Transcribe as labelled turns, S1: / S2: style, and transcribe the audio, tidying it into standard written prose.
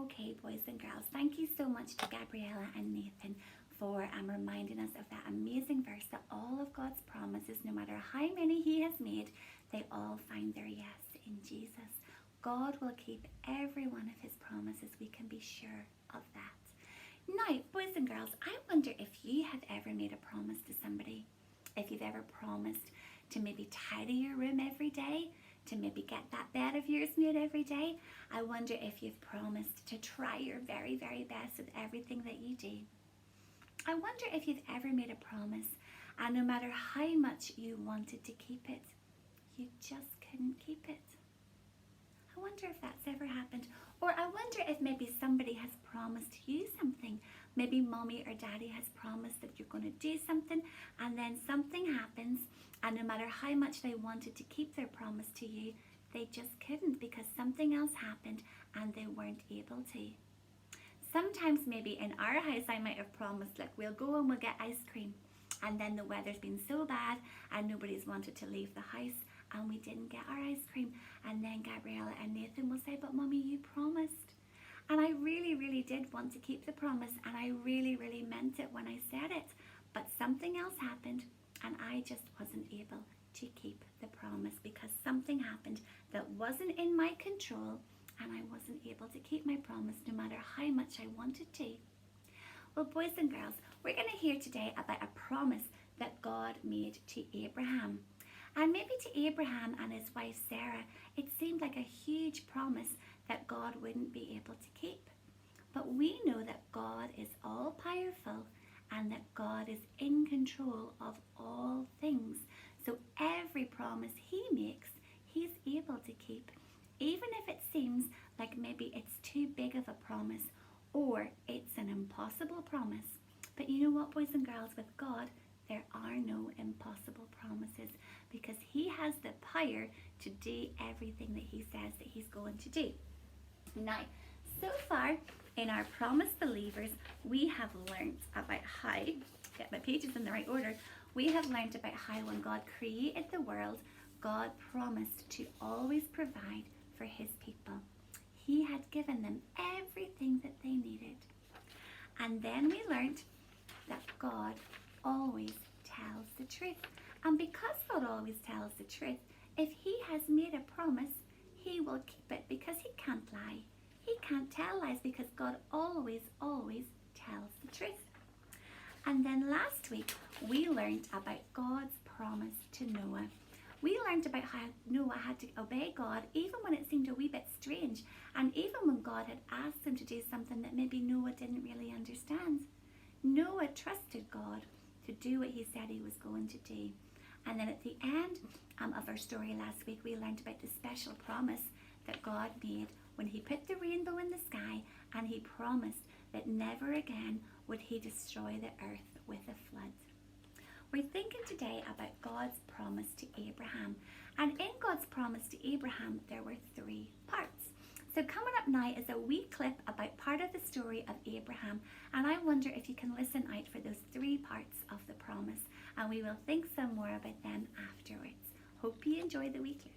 S1: Okay, boys and girls, thank you so much to Gabriella and Nathan for reminding us of that amazing verse that all of God's promises, no matter how many He has made, they all find their yes in Jesus. God will keep every one of His promises. We can be sure of that. Now, boys and girls, I wonder if you have ever made a promise to somebody. If you've ever promised to maybe tidy your room every day, to maybe get that bed of yours made every day. I wonder if you've promised to try your very, very best with everything that you do. I wonder if you've ever made a promise and no matter how much you wanted to keep it, you just couldn't keep it. I wonder if that's ever happened. Or I wonder if maybe somebody has promised you something. Maybe mommy or daddy has promised that you're going to do something and then something happens and no matter how much they wanted to keep their promise to you, they just couldn't because something else happened and they weren't able to. Sometimes maybe in our house I might have promised, like, we'll go and we'll get ice cream, and then the weather's been so bad and nobody's wanted to leave the house and we didn't get our ice cream, and then Gabriella and Nathan will say, but mommy, you promised. And I really, really did want to keep the promise and I really, really meant it when I said it, but something else happened and I just wasn't able to keep the promise because something happened that wasn't in my control and I wasn't able to keep my promise no matter how much I wanted to. Well, boys and girls, we're going to hear today about a promise that God made to Abraham. And maybe to Abraham and his wife Sarah, it seemed like a huge promise that God wouldn't be able to keep. But we know that God is all powerful and that God is in control of all things. So every promise He makes, He's able to keep, even if it seems like maybe it's too big of a promise or it's an impossible promise. But you know what, boys and girls, with God, there are no impossible promises because He has the power to do everything that He says that He's going to do. Now, so far in our Promise Believers, we have learnt about how, get my pages in the right order, we have learnt about how when God created the world, God promised to always provide for His people. He had given them everything that they needed. And then we learnt that God always tells the truth. And because God always tells the truth, if He has made a promise, He will keep it because He can't lie. He can't tell lies because God always, always tells the truth. And then last week, we learned about God's promise to Noah. We learned about how Noah had to obey God even when it seemed a wee bit strange, and even when God had asked him to do something that maybe Noah didn't really understand. Noah trusted God to do what He said He was going to do. And then at the end of our story last week, we learned about the special promise that God made when He put the rainbow in the sky and He promised that never again would He destroy the earth with a flood. We're thinking today about God's promise to Abraham. And in God's promise to Abraham, there were 3 parts. So coming up now is a wee clip about part of the story of Abraham. And I wonder if you can listen out for those 3 parts of the promise. And we will think some more about them afterwards. Hope you enjoy the wee clip.